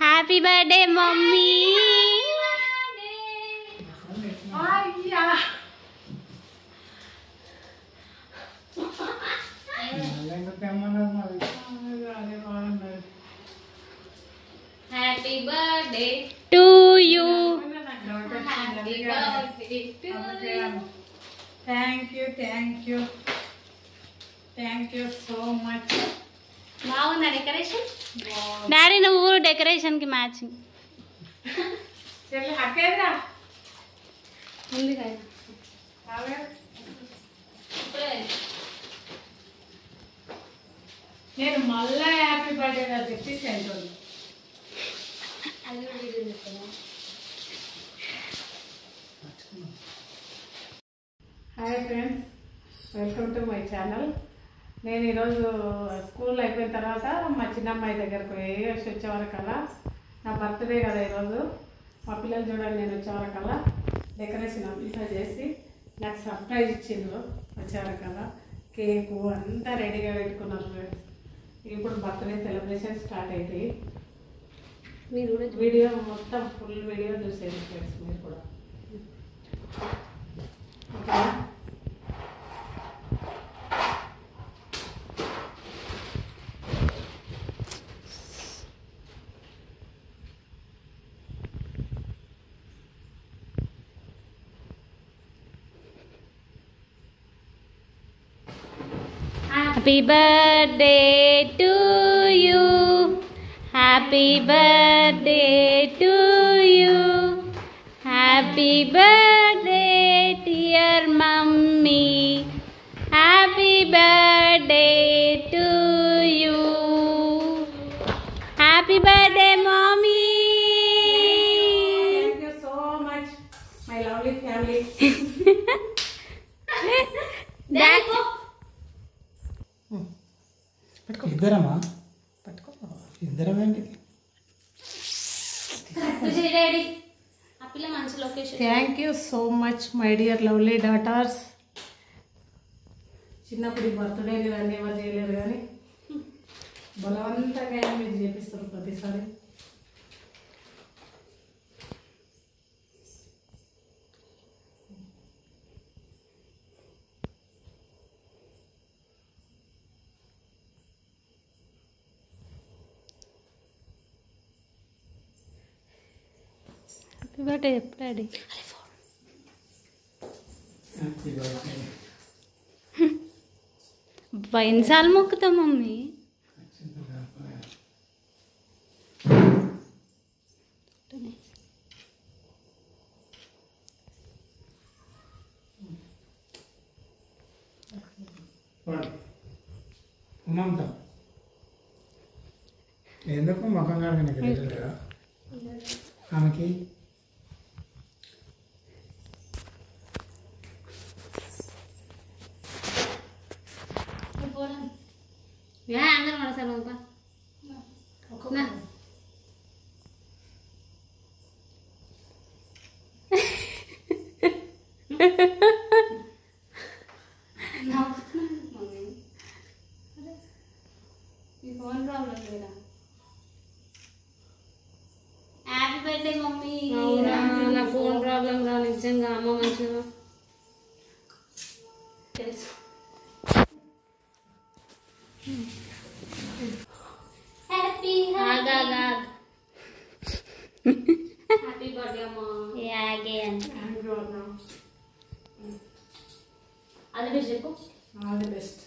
Happy birthday mummy. Happy birthday to you. Thank you so much. బాగుందా decoration? Daddy నువ్వు డెకరేషన్కి matching ఉంది కదా. నేను మళ్ళా హ్యాపీ బర్త్డే గారు చెప్పేసాను. Hi friends, welcome to my channel. నేను ఈరోజు స్కూల్ అయిపోయిన తర్వాత మా చిన్నమ్మాయి దగ్గరకు పోయేసి వచ్చేవరకల్లా నా బర్త్డే కదా ఈరోజు. మా పిల్లలు చూడండి, నేను వచ్చేవరకల్లా డెకరేషన్ అంతా చేసి నాకు సర్ప్రైజ్ ఇచ్చిండ్రు. వచ్చేవరకల్లా కేకు అంతా రెడీగా పెట్టుకున్నారు ఫ్రెండ్స్. ఇప్పుడు బర్త్డే సెలబ్రేషన్ స్టార్ట్ అవుతాయి. మీరు కూడా వీడియో మొత్తం ఫుల్ వీడియో చూసేది ఫ్రెండ్స్ మీరు కూడా. ఓకేనా? Happy birthday to you. Happy birthday to you. Happy birthday dear mummy. Happy birthday to you. Happy birthday mummy. Thank you so much, my lovely family. ఇద్దరమా? ఇద్దరమేంటి? Thank you so much my dear lovely daughters. చిన్నప్పుడు birthday అన్నీ ఎవరు చేయలేరు కానీ బలవంతంగా మీరు చేపిస్తారు ప్రతిసారి. హ్యాపీ బర్త్డే ఎప్పుడు డాడీ? ఎన్నిసార్లు మొక్కుతాం మమ్మీ? మమతా ఎందుకు ముఖం కాడగా ఆమెకి అందరూ మనసారి ఫోన్ ప్రాబ్లం లేదా? Happy birthday mummy. నా ఫోన్ ప్రాబ్లం రా నిజంగా. అమ్మ మంచిగా తెలుసు. హ్యాపీ హ్యాపీ బర్త్డే అమ్మా. అది బెస్ట్ చెప్పు. All the best.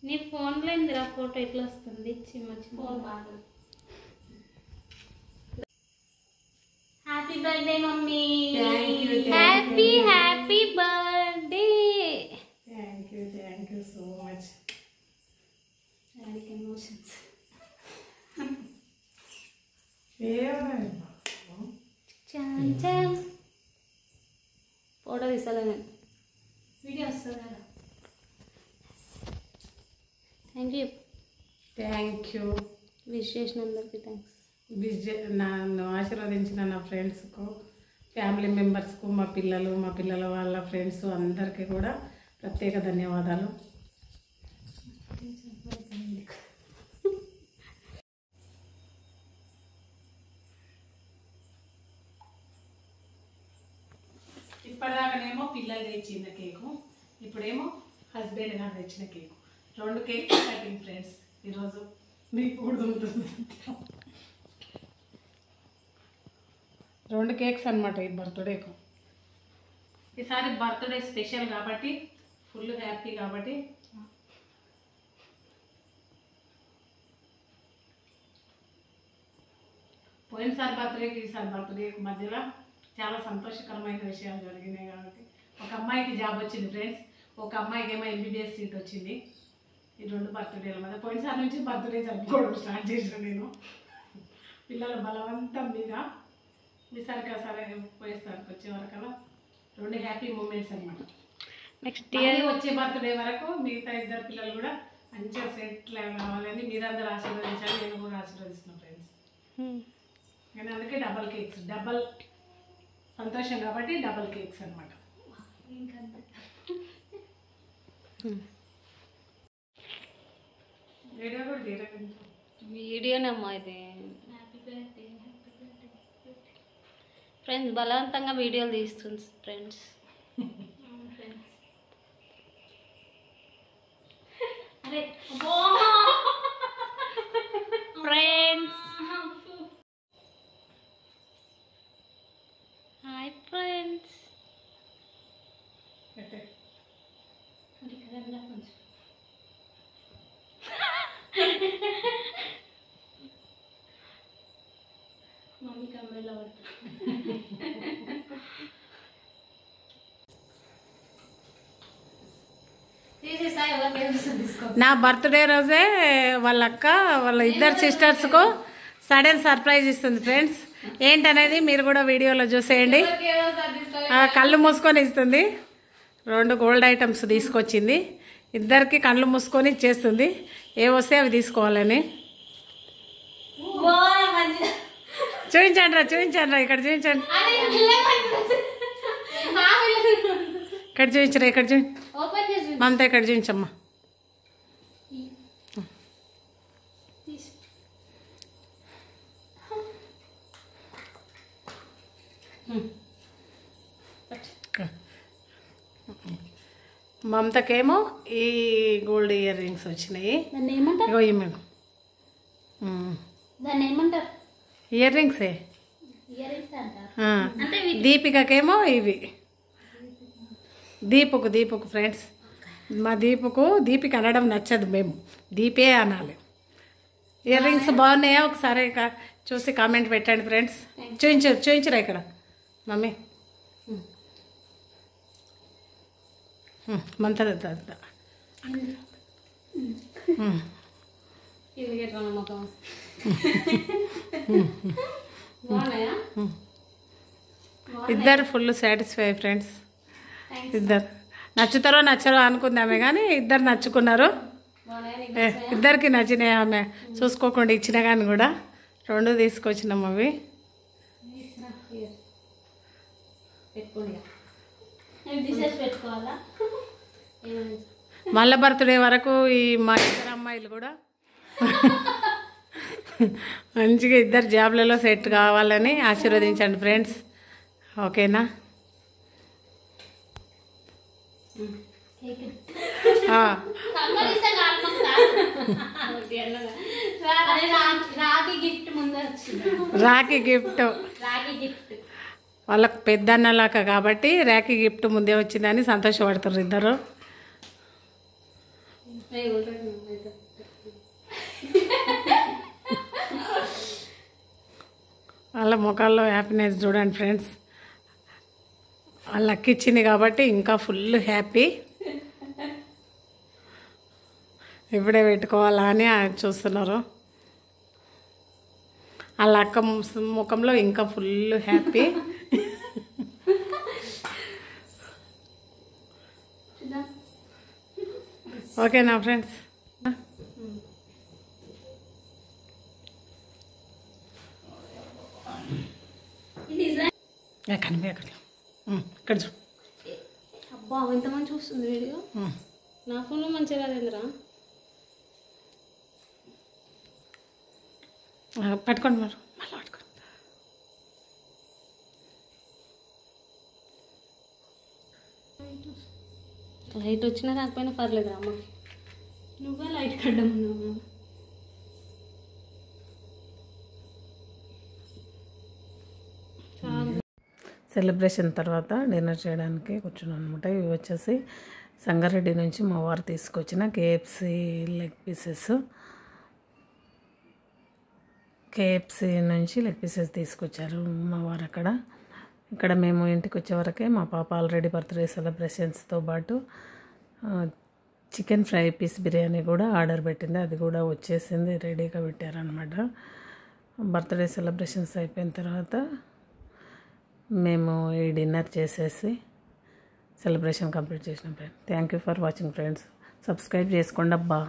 నీ ఫోన్లో ఇందిరా ఫోటో ఎట్లా వస్తుంది? ఫోన్ బాగా. Happy birthday mummy. Happy happy birthday. Thank you so much. డాడీకి ఎమోషన్స్. ఫోటో తీసాను నేను. వీడియో వస్తుంది కదా. Thank you. విష్ చేసినందరికి థ్యాంక్స్. నన్ను ఆశీర్వదించిన నా ఫ్రెండ్స్కు, ఫ్యామిలీ మెంబర్స్కు, మా పిల్లలు, మా పిల్లల వాళ్ళ ఫ్రెండ్స్ అందరికీ కూడా ప్రత్యేక ధన్యవాదాలు. ఇప్పటిదాకానేమో పిల్లలు తెచ్చిన కేకు, ఇప్పుడేమో హస్బెండ్ గారు తెచ్చిన కేకు. 2 cakes cutting friends. ఈరోజు మీకు కూడా ఉంటుంది. 2 కేక్స్ అనమాట ఈ బర్త్డేకు. ఈసారి బర్త్డే స్పెషల్ కాబట్టి ఫుల్ హ్యాపీ కాబట్టి పోయినసారి బర్త్డేకి ఈసారి బర్త్డేకి మధ్యలో చాలా సంతోషకరమైన విషయాలు జరిగినాయి. కాబట్టి ఒక అమ్మాయికి జాబ్ వచ్చింది ఫ్రెండ్స్, ఒక అమ్మాయికి ఏమో MBBS సీట్ వచ్చింది. ఈ 2 బర్త్డేల మధ్య పోయినసారి నుంచి బర్త్డే జరుపుకోవడం స్టార్ట్ చేసాను నేను పిల్లల బలవంతం మీద. ఈసారికి సరే పోయేసరికి వచ్చే వరకల్లా 2 హ్యాపీ మూమెంట్స్ అనమాట. నెక్స్ట్ ఇయర్ వచ్చే బర్త్డే వరకు మిగతా 2 పిల్లలు కూడా మంచిగా సెటిల్ కావాలని మీరందరూ ఆశీర్వదించాలి, నేను కూడా ఆశీర్వదిస్తున్నాను ఫ్రెండ్స్. నేను అందుకే డబల్ కేక్స్, డబల్ సంతోషం కాబట్టి డబల్ కేక్స్ అనమాట. వీడియో కూడా తీరకండి. వీడియోనమ్మా ఇది ఫ్రెండ్స్, బలవంతంగా వీడియోలు తీస్తుంది ఫ్రెండ్స్. అరే ఫ్రెండ్స్, హాయ్ ఫ్రెండ్స్. మమ్మీ కెమెరాలో నా బర్త్డే రోజే వాళ్ళ అక్క వాళ్ళ 2 సిస్టర్స్కు సడన్ సర్ప్రైజ్ ఇస్తుంది ఫ్రెండ్స్. ఏంటనేది మీరు కూడా వీడియోలో చూసేయండి. కళ్ళు మూసుకొని ఇస్తుంది. 2 గోల్డ్ ఐటమ్స్ తీసుకొచ్చింది. 2కి కళ్ళు మూసుకొని ఇచ్చేస్తుంది. ఏవొస్తే అవి తీసుకోవాలని. చూపించండి రా, చూపించండి రా, ఇక్కడ చూపించండి, ఇక్కడ చూపించరా, ఇక్కడ చూపించు మమత, ఇక్కడ చూపించమ్మా. మమతకేమో ఈ గోల్డ్ ఇయర్ రింగ్స్ వచ్చినాయి. ఇగో ఈ మేము ఇయర్ రింగ్సే. దీపికకేమో ఇవి. దీపుకు ఫ్రెండ్స్, మా దీపిక అనడం నచ్చదు, మేము దీపే అనాలి. ఇయర్ రింగ్స్ బాగున్నాయా ఒకసారి చూసి కామెంట్ పెట్టండి ఫ్రెండ్స్. చూపించరా ఇక్కడ మమ్మీ. మంత ఇద్దరు ఫుల్ సాటిస్ఫై ఫ్రెండ్స్. 2 నచ్చుతారో నచ్చరో అనుకుందామే కానీ 2 నచ్చుకున్నారు. 2కి నచ్చినాయి. ఆమె చూసుకోకుండా ఇచ్చిన కానీ కూడా 2 తీసుకొచ్చినాం అవి. మళ్ళీ బర్త్డే వరకు ఈ మా 2 అమ్మాయిలు కూడా మంచిగా 2 జాబ్లలో సెట్ కావాలని ఆశీర్వదించండి ఫ్రెండ్స్. ఓకేనా? రాఖీ గిఫ్ట్ వాళ్ళకు పెద్దన్నలాక కాబట్టి రాఖీ గిఫ్ట్ ముందే వచ్చిందని సంతోషపడతారు 2. వాళ్ళ ముఖాల్లో హ్యాపీనెస్ చూడండి ఫ్రెండ్స్. వాళ్ళ అక్క ఇచ్చింది కాబట్టి ఇంకా ఫుల్ హ్యాపీ. ఇప్పుడే పెట్టుకోవాలా అని చూస్తున్నారు. వాళ్ళ అక్క ముఖంలో ఇంకా ఫుల్ హ్యాపీ. ఓకేనా ఫ్రెండ్స్? కనిపి అక్కడ ఇక్కడ చూ అబ్బా ఎంత మంచి వస్తుంది వీడియో. నా ఫోన్లో మంచిగా రాదేంద్రా. పట్టుకోండి మరి మళ్ళీ పట్టుకోండి. లైట్ వచ్చినా రాకపోయినా పర్లేదు అమ్మ. నువ్వే లైట్ కడ్డమన్నావు. సెలబ్రేషన్ తర్వాత డిన్నర్ చేయడానికి కూర్చున్నాను అనమాట. ఇవి వచ్చేసి సంగారెడ్డి నుంచి మా వారు తీసుకొచ్చిన కేఎఫ్సి లెగ్ పీసెస్. కేఎఫ్సి నుంచి లెగ్ పీసెస్ తీసుకొచ్చారు మా వారు. ఇక్కడ మేము ఇంటికి వచ్చేవరకే మా పాప ఆల్రెడీ బర్త్డే సెలబ్రేషన్స్తో పాటు చికెన్ ఫ్రై పీస్ బిర్యానీ కూడా ఆర్డర్ పెట్టింది. అది కూడా వచ్చేసింది, రెడీగా పెట్టారనమాట. బర్త్డే సెలబ్రేషన్స్ అయిపోయిన తర్వాత మేము ఈ డిన్నర్ చేసేసి సెలబ్రేషన్ కంప్లీట్ చేసినాం friends. Thank you for watching friends. Subscribe చేసుకోండి అబ్బా.